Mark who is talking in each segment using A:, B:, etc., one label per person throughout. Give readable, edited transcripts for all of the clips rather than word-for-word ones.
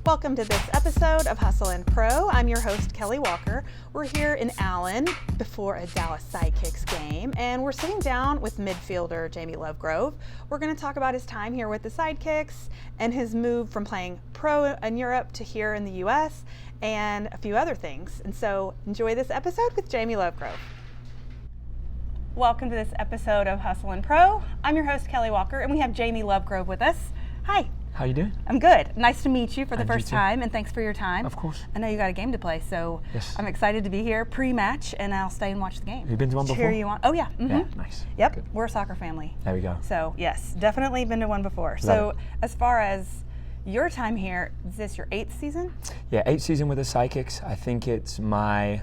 A: Welcome to this episode of Hustle and Pro. I'm your host, Kelly Walker. We're here in Allen before a Dallas Sidekicks game, and we're sitting down with midfielder Jamie Lovegrove. We're going to talk about his time here with the Sidekicks and his move from playing pro in Europe to here in the U.S. and a few other things. And so enjoy this episode with Jamie Lovegrove. Welcome to this episode of Hustle and Pro. I'm your host, Kelly Walker, and we have Jamie Lovegrove with us. Hi.
B: How you doing?
A: I'm good. Nice to meet you for the first time, and thanks for your time.
B: Of course.
A: I know you got a game to play, so
B: yes.
A: I'm excited to be here pre-match, and I'll stay and watch the game.
B: Have you been to one before?
A: Cheer you on. Oh yeah. Mm-hmm.
B: Yeah, nice.
A: Yep.
B: Good.
A: We're a soccer family.
B: There we go.
A: So yes, definitely been to one before. So as far as your time here, is this your 8th season?
B: Yeah, 8th season with the Sidekicks. I think it's my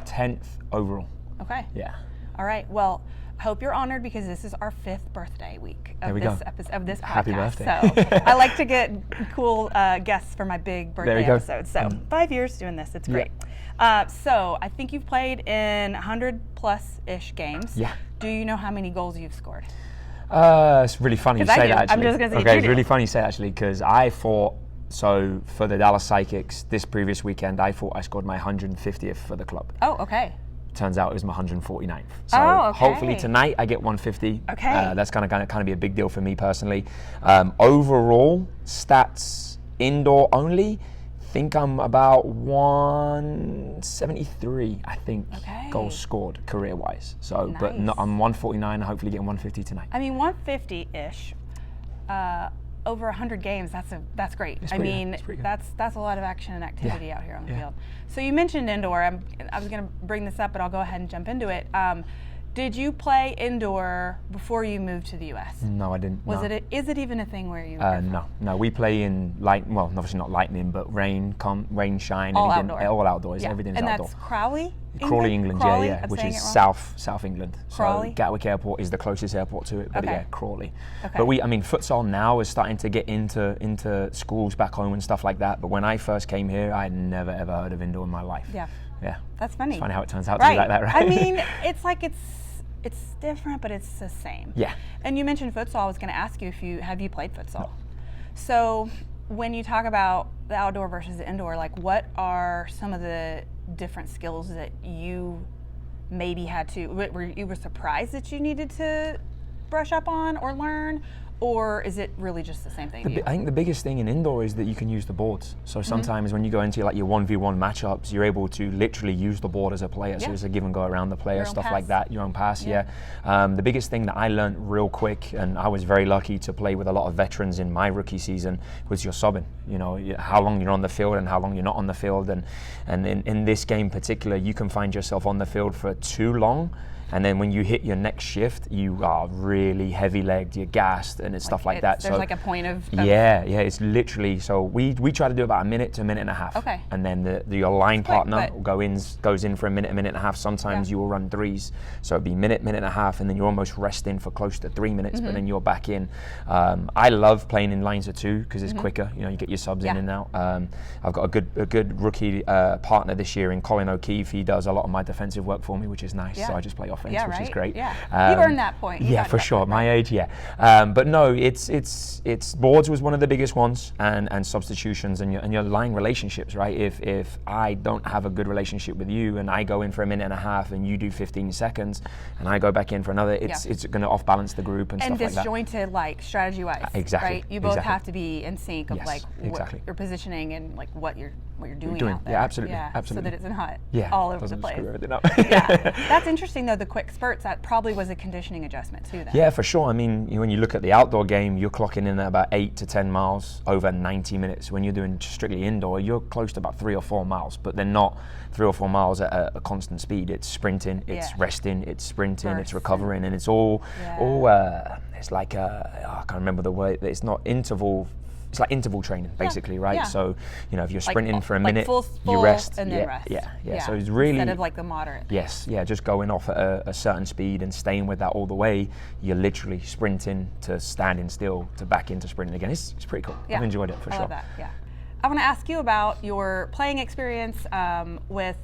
B: 10th overall.
A: Okay.
B: Yeah.
A: All right. Well, I hope you're honored because this is our 5th birthday week of this episode of this podcast.
B: Happy birthday.
A: So I like to get cool guests for my big birthday episode. So 5 years doing this, it's great. Yeah. So I think you've played in 100+-ish games.
B: Yeah.
A: Do you know how many goals you've scored?
B: It's really funny you say that actually.
A: I'm just going to say
B: okay, it's really funny you say that actually because I thought, so for the Dallas Sidekicks this previous weekend, I thought I scored my 150th for the club.
A: Oh, okay.
B: Turns out it was my 149th. So hopefully tonight I get 150.
A: Okay.
B: That's kind of be a big deal for me personally. Overall stats, indoor only, think I'm about 173. I think goals scored career-wise. So,
A: nice.
B: But no, I'm 149. Hopefully getting 150 tonight.
A: I mean, 150-ish. Over 100 games, that's great. I mean, that's a lot of action and activity out here on the field. So you mentioned indoor. I was going to bring this up, but I'll go ahead and jump into it. Did you play indoor before you moved to the U.S.?
B: No, I didn't.
A: Is it even a thing where you?
B: No. We play in well, obviously not lightning, but rain, shine,
A: all
B: anything,
A: outdoor.
B: all outdoors.
A: Yeah.
B: Everything's
A: and
B: outdoor.
A: And that's Crawley.
B: Crawley, England,
A: Crawley?
B: yeah, which is South England.
A: Crawley?
B: So Gatwick Airport is the closest airport to it, but yeah, Crawley.
A: Okay.
B: But futsal now is starting to get into schools back home and stuff like that. But when I first came here, I had never ever heard of indoor in my life.
A: Yeah.
B: Yeah.
A: That's funny.
B: It's funny how it turns out to be like that, right?
A: I mean, it's like it's different, but it's the same.
B: Yeah.
A: And you mentioned futsal. I was going to ask you have you played futsal?
B: No.
A: So when you talk about the outdoor versus the indoor, like what are some of the different skills that you maybe had to, were you surprised that you needed to brush up on or learn? Or is it really just the same thing?
B: I think the biggest thing in indoor is that you can use the boards. So sometimes when you go into like your 1v1 matchups, you're able to literally use the board as a player. So it's a give and go around the player, stuff like that, your own pass, The biggest thing that I learned real quick, and I was very lucky to play with a lot of veterans in my rookie season, was your subbing. You know, how long you're on the field and how long you're not on the field. And in this game in particular, you can find yourself on the field for too long. And then when you hit your next shift, you are really heavy-legged, you're gassed, and it's stuff like that.
A: There's like a point of...
B: Yeah, it's literally, so we try to do about a minute to a minute and a half.
A: Okay.
B: And then your line partner goes in for a minute and a half. Sometimes you will run threes. So it'd be minute and a half, and then you're almost resting for close to 3 minutes, but then you're back in. I love playing in lines of 2 because it's quicker. You know, you get your subs in and out. I've got a good rookie partner this year in Colin O'Keefe. He does a lot of my defensive work for me, which is nice. So I just play offense, which is great.
A: Yeah, you've earned that point.
B: For sure. My age, but no, it's boards was one of the biggest ones, and substitutions and your line relationships, right? If I don't have a good relationship with you, and I go in for a minute and a half, and you do 15 seconds, and I go back in for another, it's going to off balance the group and stuff like that.
A: And disjointed, like strategy-wise.
B: Exactly.
A: Right. You both have to be in sync of what your positioning and like what you're doing out there.
B: Yeah, absolutely.
A: So that it's not all over the place.
B: Screw everything up.
A: That's interesting though. The quick spurts, that probably was a conditioning adjustment too. Then.
B: Yeah, for sure. I mean, when you look at the outdoor game, you're clocking in at about 8 to 10 miles over 90 minutes. When you're doing strictly indoor, you're close to about 3 or 4 miles, but they're not 3 or 4 miles at a constant speed. It's sprinting, it's resting, it's sprinting, it's recovering, and it's all. It's like I can't remember the word. It's not interval. It's like interval training, basically, right?
A: Yeah.
B: So, if you're sprinting for a
A: like
B: minute,
A: full
B: you rest.
A: And then rest.
B: Yeah. So it's really...
A: Instead of like the moderate.
B: Yes, just going off at a certain speed and staying with that all the way, you're literally sprinting to standing still to back into sprinting again. It's pretty cool. I've enjoyed it, for sure.
A: I love that, I want to ask you about your playing experience with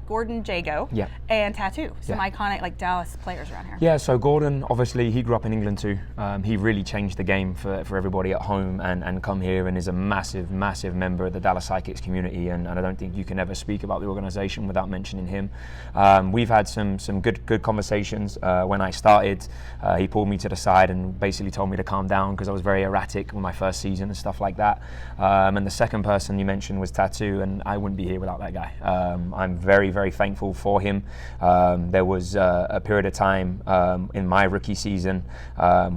A: Gordon Jago and Tatu, some iconic like Dallas players around here.
B: Yeah, so Gordon, obviously he grew up in England too. He really changed the game for everybody at home and come here and is a massive, massive member of the Dallas Sidekicks community, and I don't think you can ever speak about the organisation without mentioning him. We've had some good conversations. When I started, he pulled me to the side and basically told me to calm down because I was very erratic with my first season and stuff like that. And the second person you mentioned was Tatu, and I wouldn't be here without that guy. I'm very, very thankful for him. There was a period of time in my rookie season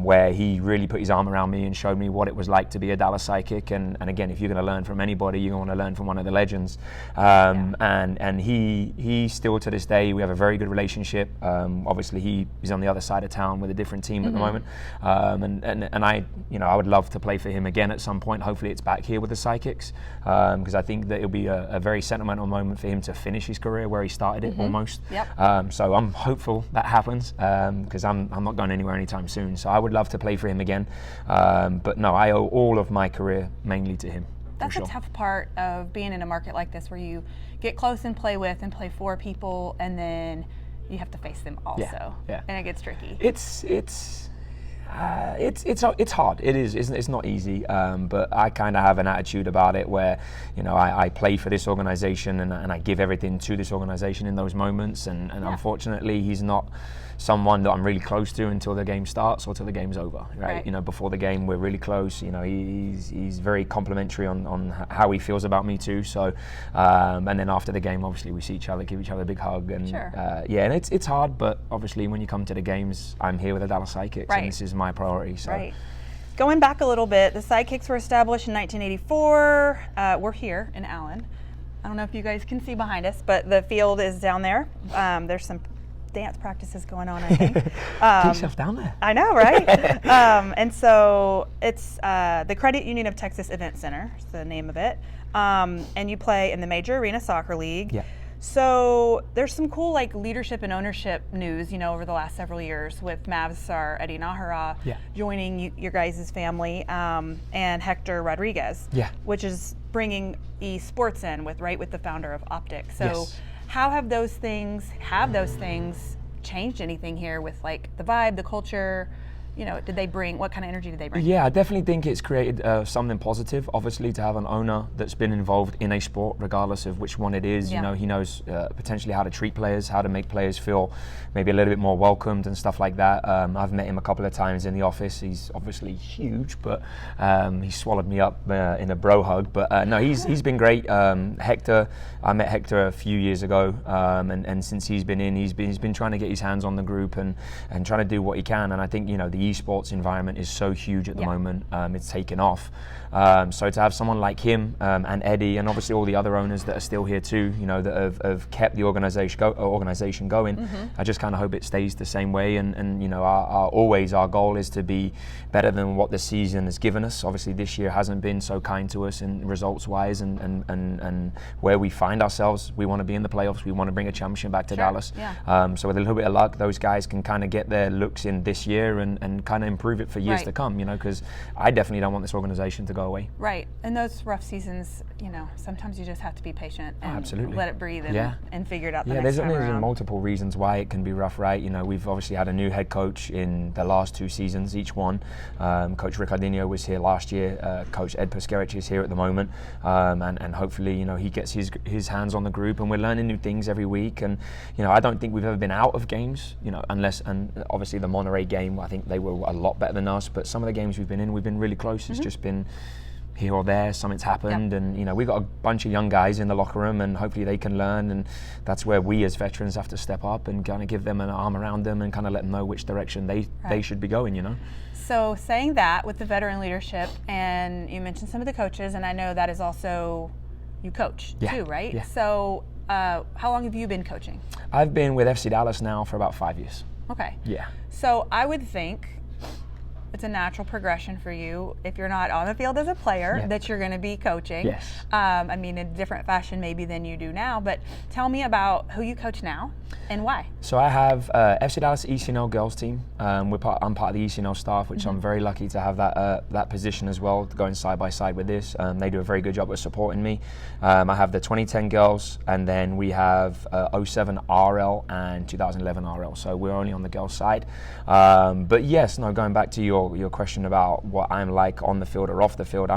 B: where he really put his arm around me and showed me what it was like to be a Dallas Sidekick. And again, if you're going to learn from anybody, you're going to learn from one of the legends. And he still to this day, we have a very good relationship. Obviously, he's on the other side of town with a different team at the moment. And I would love to play for him again at some point. Hopefully, it's back here with the Sidekicks, because I think that it'll be a very sentimental moment for him to finish his career where he started it almost. So I'm hopeful that happens, because I'm not going anywhere anytime soon. So I would love to play for him again. But no, I owe all of my career mainly to him.
A: That's a tough part of being in a market like this, where you get close and play with and play for people, and then you have to face them also, and it gets tricky.
B: It's hard. It is. It's not easy. But I kind of have an attitude about it where, I play for this organization and I give everything to this organization in those moments. And unfortunately, he's not someone that I'm really close to until the game starts or till the game's over. Right? Before the game, we're really close. He's very complimentary on how he feels about me too. So, and then after the game, obviously we see each other, give each other a big hug, and and it's hard. But obviously, when you come to the games, I'm here with the Dallas Sidekicks, and this is my priority. So.
A: Going back a little bit, the Sidekicks were established in 1984. We're here in Allen. I don't know if you guys can see behind us, but the field is down there. There's some dance practices going on, I think.
B: Get yourself down there.
A: I know, right? And so it's the Credit Union of Texas Event Center is the name of it. And you play in the Major Arena Soccer League.
B: Yeah.
A: So there's some cool leadership and ownership news, over the last several years with Mavs star Eddie Nahara joining your guys' family, and Hector Rodriguez, which is bringing esports in with the founder of Optic. So how have those things changed anything here with the vibe, the culture? Did they bring, what kind of energy did they bring?
B: Yeah, I definitely think it's created something positive, obviously, to have an owner that's been involved in a sport, regardless of which one it is. He knows potentially how to treat players, how to make players feel maybe a little bit more welcomed and stuff like that. I've met him a couple of times in the office. He's obviously huge, but he swallowed me up in a bro hug. But no, he's been great. Hector, I met Hector a few years ago, and since he's been in, he's been trying to get his hands on the group and trying to do what he can. And I think, the esports environment is so huge at the moment. It's taken off. So to have someone like him and Eddie, and obviously all the other owners that are still here too, that have kept the organization going. I just kind of hope it stays the same way. And our goal is to be better than what the season has given us. Obviously this year hasn't been so kind to us in results wise, and where we find ourselves, we want to be in the playoffs. We want to bring a championship back to Dallas. So with a little bit of luck, those guys can kind of get their looks in this year and kind of improve it for years to come, because I definitely don't want this organization to go away.
A: Right. And those rough seasons, sometimes you just have to be patient and let it breathe and figure it out the next time around.
B: There's multiple reasons why it can be rough, right? We've obviously had a new head coach in the last 2 seasons, each one. Coach Ricardinho was here last year. Coach Ed Paskerich is here at the moment. And hopefully, he gets his hands on the group, and we're learning new things every week. And, I don't think we've ever been out of games, and obviously the Monterey game, I think they were a lot better than us, but some of the games we've been in, we've been really close. It's just been here or there, something's happened, and we've got a bunch of young guys in the locker room, and hopefully they can learn, and that's where we as veterans have to step up and kind of give them an arm around them and kind of let them know which direction they should be going.
A: So saying that, with the veteran leadership, and you mentioned some of the coaches, and I know that is also, you coach too, right?
B: Yeah.
A: So how long have you been coaching?
B: I've been with FC Dallas now for about 5 years.
A: Okay.
B: Yeah.
A: So I would think it's a natural progression for you. If you're not on the field as a player, that you're going to be coaching.
B: Yes.
A: I mean, in a different fashion maybe than you do now, but tell me about who you coach now and why.
B: So I have FC Dallas ECNL girls team. I'm part of the ECNL staff, which I'm very lucky to have that position as well, going side by side with this. They do a very good job of supporting me. I have the 2010 girls, and then we have 07 RL and 2011 RL. So we're only on the girls side. But yes, no, going back to your question about what I'm like on the field or off the field,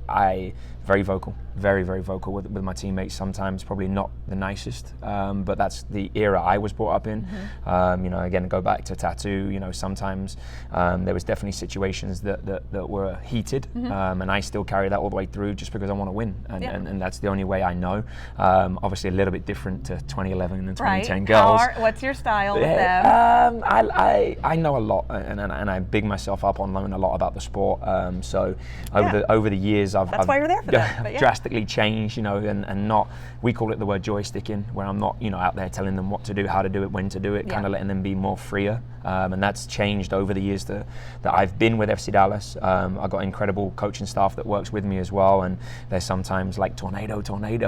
B: I very vocal, very, very vocal with my teammates. Sometimes probably not the nicest, but that's the era I was brought up in. Again, go back to Tatu. Sometimes there was definitely situations that were heated, and I still carry that all the way through just because I want to win, and that's the only way I know. Obviously, a little bit different to 2011 and 2010 girls.
A: What's your style with them?
B: I know a lot, and I big myself up on knowing a lot about the sport. So over the years,
A: that's why you're there for that.
B: Drastically changed, and not, we call it the word joysticking, where I'm not, out there telling them what to do, how to do it, when to do it, kind of letting them be more freer. And that's changed over the years that I've been with FC Dallas. I've got incredible coaching staff that works with me as well, and there's sometimes like tornado,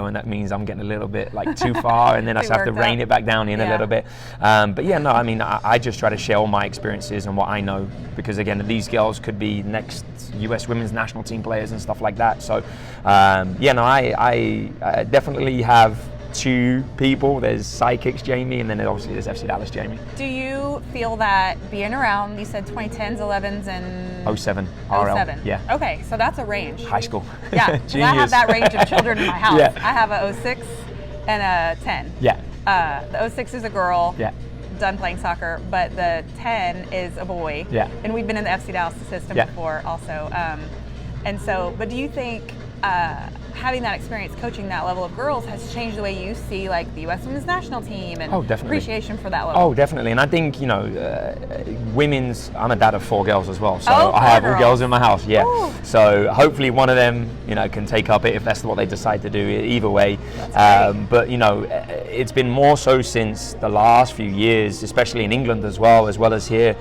B: and that means I'm getting a little bit like too far, and then I have to rein it back down in a little bit. But yeah, no, I mean, I just try to share all my experiences and what I know, because again, these girls could be next US women's national team players and stuff like that. So I definitely have two people. There's Sidekicks Jamie, and then obviously there's FC Dallas Jamie.
A: Do you feel that being around, you said 2010s, 11s, and
B: 07 RL?
A: 07.
B: Yeah.
A: Okay, so that's a range.
B: High school.
A: Yeah, well, I have that range of children in my house.
B: Yeah.
A: I have a 06 and a 10.
B: Yeah.
A: The 06 is a girl.
B: Yeah.
A: Done playing soccer, but the 10 is a boy.
B: Yeah.
A: And we've been in the FC Dallas system before also. But do you think having that experience coaching that level of girls has changed the way you see like the U.S. women's national team and appreciation for that level?
B: Oh, definitely. And I think, women's, I'm a dad of 4 girls as well. So I have all girls in my house, Ooh. So hopefully one of them, can take up it if that's what they decide to do, either way. But, it's been more so since the last few years, especially in England as well as here.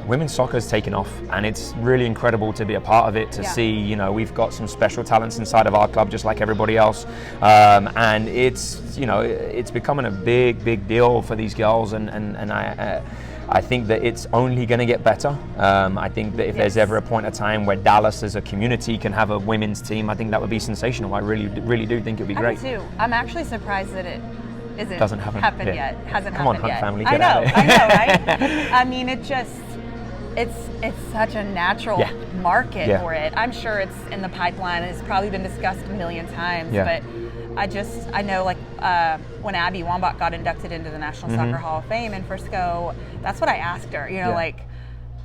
B: Women's soccer has taken off, and it's really incredible to be a part of it, to see, we've got some special talents inside of our club just like everybody else, and it's, it's becoming a big deal for these girls, and I think that it's only going to get better. I think that if there's ever a point of time where Dallas as a community can have a women's team, I think that would be sensational. I really do think it would be great.
A: I do too. I'm actually surprised that it
B: doesn't happen
A: yet. Hasn't
B: Come on,
A: happened
B: Hunt
A: yet.
B: family,
A: I
B: get out
A: know, right? I mean, it's such a natural market for it. I'm sure it's in the pipeline. It's probably been discussed a million times, but I know like when Abby Wambach got inducted into the National Soccer Hall of Fame in Frisco, that's what I asked her, like,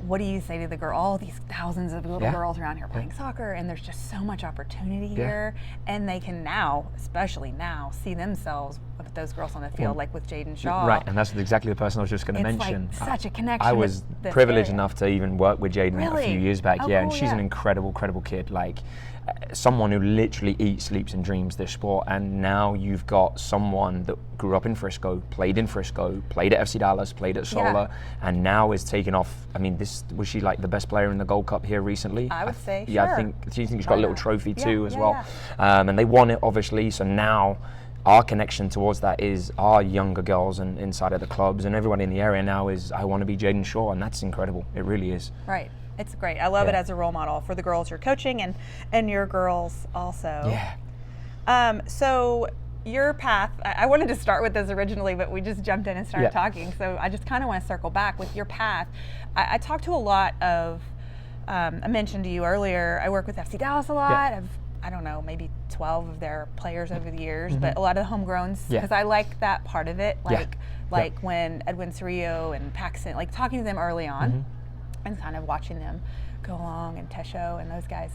A: what do you say to the girl, all these thousands of little girls around here playing soccer, and there's just so much opportunity here, and they can now, especially now, see themselves with those girls on the field, like with Jaden Shaw.
B: Right, and that's exactly the person I was just going to mention.
A: Like such a connection.
B: I was privileged enough to even work with Jaden a few years back, and she's an incredible kid, like someone who literally eats, sleeps, and dreams this sport. And now you've got someone that grew up in Frisco, played at FC Dallas, played at Sola, and now is taking off. I mean, was she like the best player in the Gold Cup here recently?
A: I would say,
B: yeah,
A: sure.
B: I think she's got a little trophy too as well. And they won it, obviously, so now our connection towards that is our younger girls and inside of the clubs, and everyone in the area now is, I want to be Jaden Shaw, and that's incredible. It really is.
A: Right. It's great. I love it as a role model for the girls you're coaching and your girls also.
B: Yeah.
A: So your path, I wanted to start with this originally, but we just jumped in and started talking. So I just kind of want to circle back with your path. I talked to a lot of, I mentioned to you earlier, I work with FC Dallas a lot. I don't know, maybe 12 of their players over the years, but a lot of the homegrowns, because I like that part of it. Like when Edwin Cerrillo and Paxton, like talking to them early on. And kind of watching them go along, and Tesho and those guys,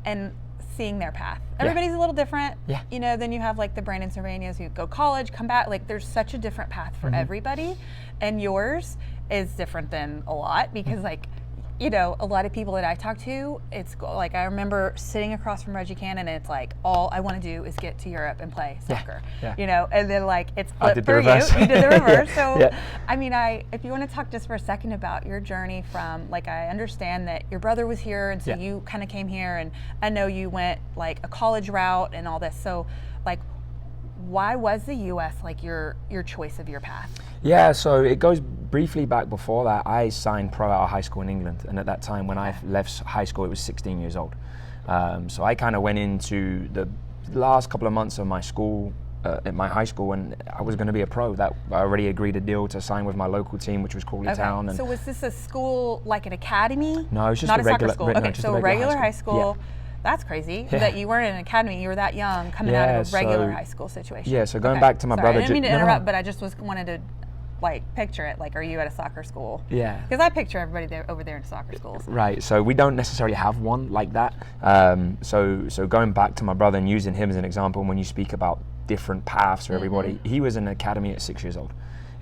A: and seeing their path. Everybody's a little different. Then you have like the Brandon Cervanias who go college, come back. Like there's such a different path for everybody, and yours is different than a lot because like you know, a lot of people that I talk to, it's like I remember sitting across from Reggie Cannon, and it's like all I want to do is get to Europe and play soccer. You know, and then like it's flipped for you. You did the reverse. So I mean, if you want to talk just for a second about your journey from, like, I understand that your brother was here, and so you kind of came here, and I know you went like a college route and all this. So like, why was the U.S. like your choice of your path?
B: Yeah, so it goes briefly back before that. I signed pro out of high school in England, and at that time when I left high school, it was 16 years old. So I kind of went into the last couple of months of my school, at my high school, and I was going to be a pro. That I already agreed a deal to sign with my local team, which was Crawley Town. And
A: so was this a school, like an academy?
B: No, it was just
A: not
B: a
A: soccer
B: regular
A: school.
B: No,
A: Okay,
B: just
A: so
B: a regular
A: high school. That's crazy that you weren't in an academy. You were that young, coming out of a regular high school situation.
B: Yeah, so going back to my brother.
A: I didn't mean to interrupt, but I just wanted to like picture it. Like, are you at a soccer school?
B: Yeah.
A: Because I picture everybody there over there in soccer schools.
B: Right. So we don't necessarily have one like that. So going back to my brother and using him as an example, when you speak about different paths for everybody, he was in the academy at 6 years old.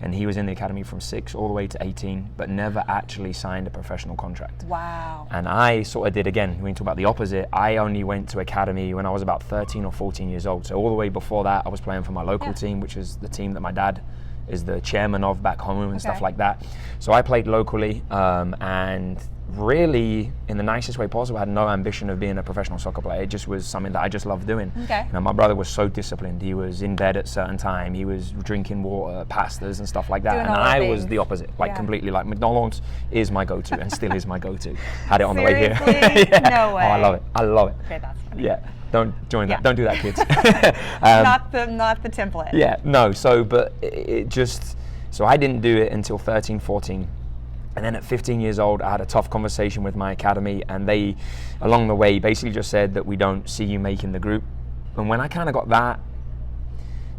B: And he was in the academy from 6 all the way to 18, but never actually signed a professional contract.
A: Wow.
B: And I sort of did, again, when you talk about the opposite, I only went to academy when I was about 13 or 14 years old. So all the way before that, I was playing for my local team, which is the team that my dad is the chairman of back home and stuff like that. So I played locally, and really, in the nicest way possible, I had no ambition of being a professional soccer player. It just was something that I just loved doing. You know, my brother was so disciplined. He was in bed at a certain time. He was drinking water, pastas and stuff like that.
A: Doing
B: and I was the opposite, like completely. Like, McDonald's is my go-to and still is my go-to. Had it on the way here.
A: No way.
B: Oh, I love it. I love it.
A: Okay, that's funny.
B: Yeah. Don't join that. Don't do that, kids.
A: Not the template.
B: Yeah. No. So, but it just. So I didn't do it until 13, 14. And then at 15 years old, I had a tough conversation with my academy, and they, along the way, basically just said that we don't see you making the group. And when I kind of got that,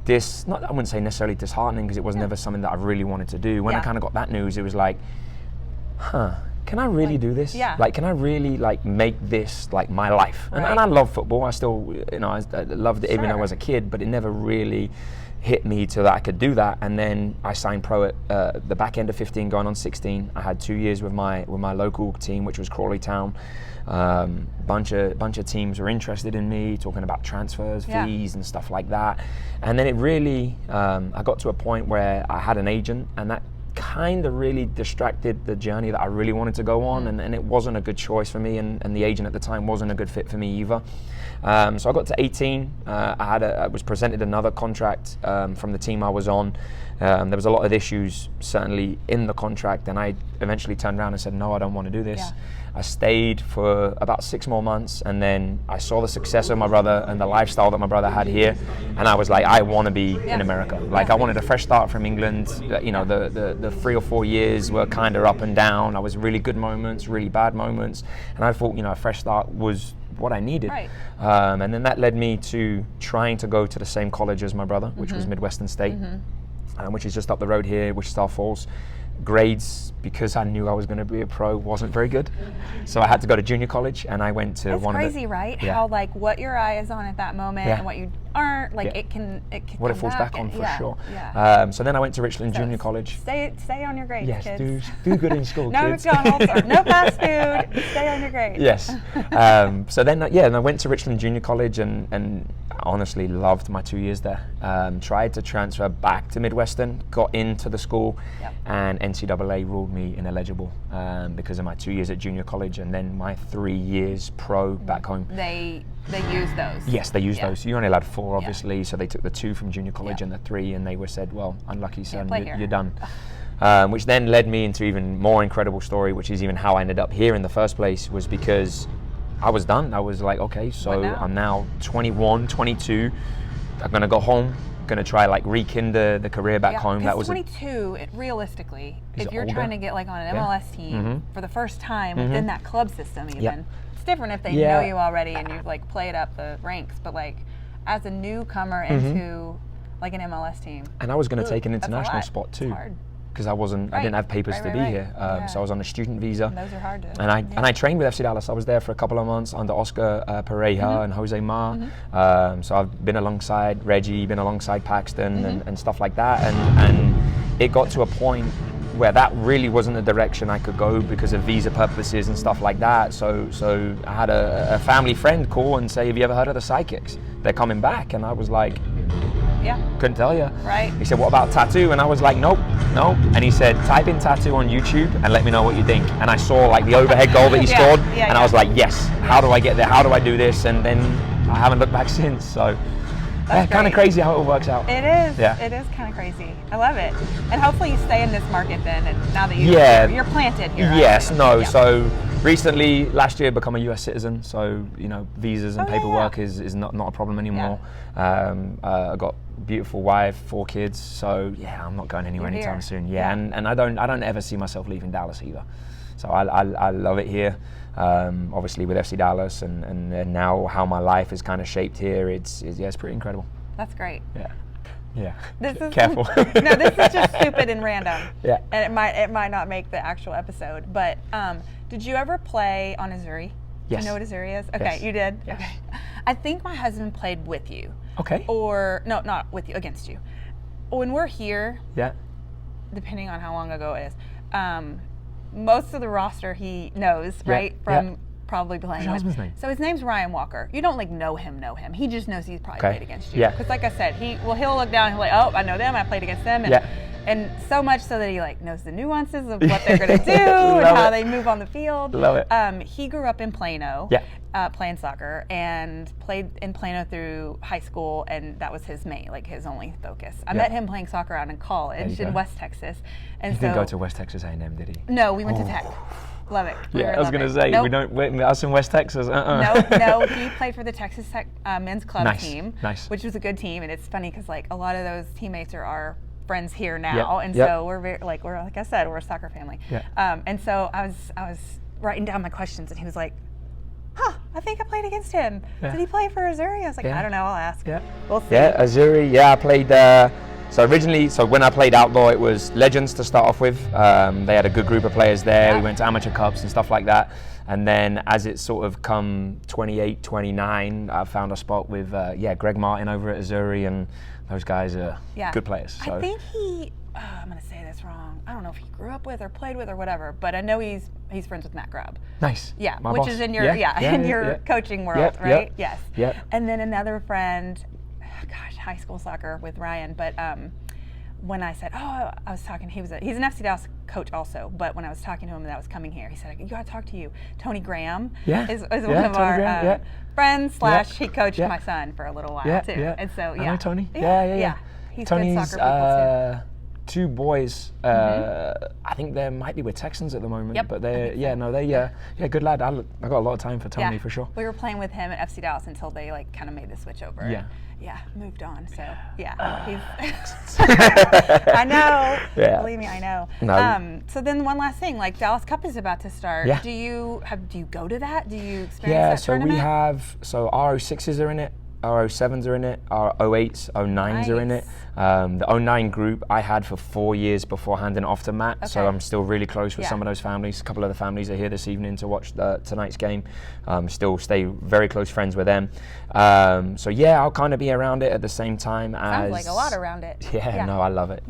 B: I wouldn't say necessarily disheartening, because it was never something that I really wanted to do. When I kind of got that news, it was like, can I really do this? Like, can I really like make this like my life? And I love football. I still, you know, I loved it even though I was a kid, but it never really hit me to that I could do that. And then I signed pro at the back end of 15, going on 16. I had 2 years with my local team, which was Crawley Town. Bunch of teams were interested in me, talking about transfers, fees and stuff like that. And then it really, I got to a point where I had an agent, and that kind of really distracted the journey that I really wanted to go on, and it wasn't a good choice for me, and the agent at the time wasn't a good fit for me either. So I got to 18, I was presented another contract from the team I was on. There was a lot of issues certainly in the contract, and I eventually turned around and said, no, I don't want to do this. I stayed for about 6 more months, and then I saw the success of my brother and the lifestyle that my brother had here, and I was like, I want to be in America. Like, I wanted a fresh start from England. You know, the 3 or 4 years were kind of up and down. I was really good moments, really bad moments, and I thought, you know, a fresh start was what I needed. And then that led me to trying to go to the same college as my brother, which was Midwestern State, which is just up the road here, Wichita Falls. Grades, because I knew I was going to be a pro, wasn't very good, so I had to go to junior college, and I went to one
A: crazy,
B: of the,
A: right? How like what your eye is on at that moment and what you aren't, like it can
B: what it falls back on for sure. So then I went to Richland Junior College.
A: Stay on your grades, kids.
B: do good in school,
A: no
B: kids.
A: McDonald's or no fast food. Stay on your grades.
B: Yes. So then, and I went to Richland Junior College, and honestly loved my 2 years there. Tried to transfer back to Midwestern, got into the school, and NCAA ruled me ineligible because of my 2 years at junior college, and then my 3 years pro back home.
A: They use those.
B: Yes, they use those. You're only allowed 4, obviously, so they took the 2 from junior college and the 3, and they were said, well, unlucky son, you're done. Which then led me into even more incredible story, which is even how I ended up here in the first place, was because I was done. I was like, okay, so I'm now 21, 22. I'm gonna go home. Gonna try like rekindle the career back home. That was
A: 22. Realistically, if you're
B: older.
A: trying to get like on an MLS team for the first time within that club system, even it's different if they know you already and you've like played up the ranks. But like as a newcomer into like an MLS team,
B: and I was gonna take an international spot too. Because I didn't have papers to be here, so I was on a student visa.
A: And those are hard to.
B: And I trained with FC Dallas. I was there for a couple of months under Oscar Pereira and Jose Ma. So I've been alongside Reggie, been alongside Paxton and stuff like that. And it got to a point where that really wasn't the direction I could go because of visa purposes and stuff like that. So I had a family friend call and say, have you ever heard of the Sidekicks? They're coming back. And I was like,
A: yeah,
B: couldn't tell you.
A: Right.
B: He said, what about Tatu? And I was like, nope. And he said, type in Tatu on YouTube and let me know what you think. And I saw like the overhead goal that he scored, and I was like, yes, how do I get there? How do I do this? And then I haven't looked back since. So kind of crazy how it all works out.
A: It is.
B: Yeah.
A: It is kind of crazy. I love it. And hopefully you stay in this market then, and now that you're planted here.
B: Yes, no. Yeah. So recently, last year, become a US citizen. So, visas and paperwork is not a problem anymore. Yeah. I got a beautiful wife, 4 kids. So yeah, I'm not going anywhere anytime soon. Yeah. And I don't ever see myself leaving Dallas either. So I love it here. Obviously with FC Dallas and now how my life is kind of shaped here, it's pretty incredible.
A: That's great.
B: Yeah.
A: This is
B: careful.
A: No, this is just stupid and random.
B: Yeah.
A: And it might not make the actual episode. But did you ever play on Azuri?
B: Yes.
A: Do you know what Azuri is? Okay,
B: yes.
A: You did?
B: Yes.
A: Okay. I think my husband played with you.
B: Okay.
A: Or no, not with you, against you. When we're here, depending on how long ago it is, most of the roster he knows, right? From probably playing.
B: What's your husband's name?
A: So his name's Ryan Walker. You don't know him. He just knows he's probably played against you.
B: Yeah.
A: Because like I said, he'll look down and he'll like, oh, I know them. I played against them. And so much so that he knows the nuances of what they're going to do and how they move on the field.
B: Love it.
A: He grew up in Plano, playing soccer, and played in Plano through high school, and that was his his only focus. I met him playing soccer out in college in West Texas. And
B: he didn't go to West Texas A&M, did he?
A: No, we went to Tech. Love it.
B: I was going to say, we don't, us in West Texas,
A: No, he played for the Texas Tech men's club team,
B: Nice.
A: Which was a good team, and it's funny because a lot of those teammates are our friends here now, and so we're very we're like I said, we're a soccer family. And so I was writing down my questions, and he was like, I think I played against him. Did he play for Azuri? I was like, I don't know, I'll ask. We'll see.
B: Azuri, I played so originally, when I played outdoor, it was Legends to start off with. They had a good group of players there. We went to amateur cups and stuff like that. And then as it sort of come 28, 29, I found a spot with Greg Martin over at Azuri, and those guys are good players. So.
A: I think I'm going to say this wrong. I don't know if he grew up with or played with or whatever, but I know he's friends with Matt Grubb.
B: Nice.
A: Yeah,
B: My
A: which
B: boss.
A: is in your coaching world, right? Yes.
B: Yep.
A: And then another friend, high school soccer with Ryan, but when I said, I was talking, he's an FC Dallas coach also, but when I was talking to him that I was coming here, he said, you got to talk to you. Tony Graham is one of our friends / he coached my son for a little while too. And so,
B: I know Tony.
A: Yeah. He's
B: Tony's,
A: good soccer people too.
B: 2 boys. I think they might be with Texans at the moment, but they're good lad. I got a lot of time for Tony for sure.
A: We were playing with him at FC Dallas until they kind of made the switch over. Moved on. So he's. I know. Believe me, I know.
B: No.
A: So then one last thing, Dallas Cup is about to start. Do you go to that? Do you experience that tournament?
B: We have our 06s are in it. Our 07s are in it, our 08s, 09s are in it. The 09 group I had for 4 years before handing it off to Matt, so I'm still really close with some of those families. A couple of the families are here this evening to watch tonight's game. Still stay very close friends with them. I'll kind of be around it at the same time as...
A: Sounds like a lot around it.
B: No, I love it.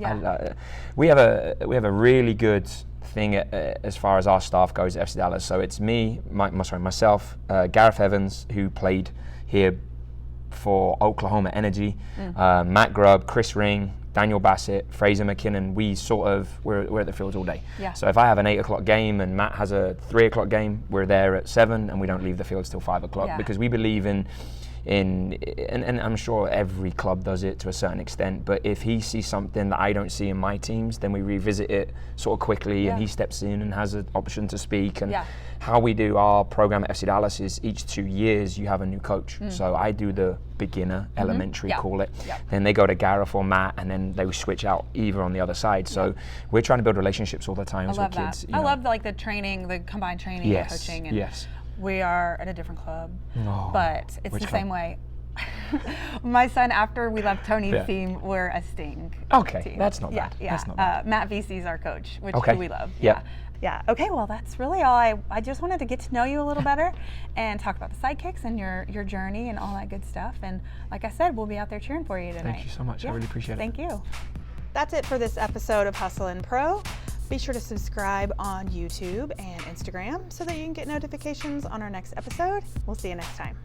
B: We have a really good thing as far as our staff goes at FC Dallas. So it's me, myself, Gareth Evans, who played here for Oklahoma Energy, Matt Grubb, Chris Ring, Daniel Bassett, Fraser McKinnon. We're at the fields all day. So if I have an 8 o'clock game and Matt has a 3 o'clock game, we're there at 7 and we don't leave the fields till 5 o'clock because we believe in and I'm sure every club does it to a certain extent, but if he sees something that I don't see in my teams, then we revisit it sort of quickly and he steps in and has an option to speak. And how we do our program at FC Dallas is each 2 years you have a new coach. So I do the beginner, elementary, call it. Then they go to Gareth or Matt, and then they switch out either on the other side. So we're trying to build relationships all the time with kids.
A: I love the training, the combined training and coaching. And we are at a different club, but it's the same way. My son, after we left Tony's team, we're a Sting team.
B: That's not bad. That's not bad.
A: Matt VC's our coach, which we love. Yeah. Okay, well, that's really all. I just wanted to get to know you a little better and talk about the Sidekicks and your journey and all that good stuff. And like I said, we'll be out there cheering for you tonight.
B: Thank you so much. I really appreciate it.
A: Thank you.
C: That's it for this episode of Hustle and Pro.
A: Be sure to subscribe on YouTube and Instagram so that you can get notifications on our next episode. We'll see you next time.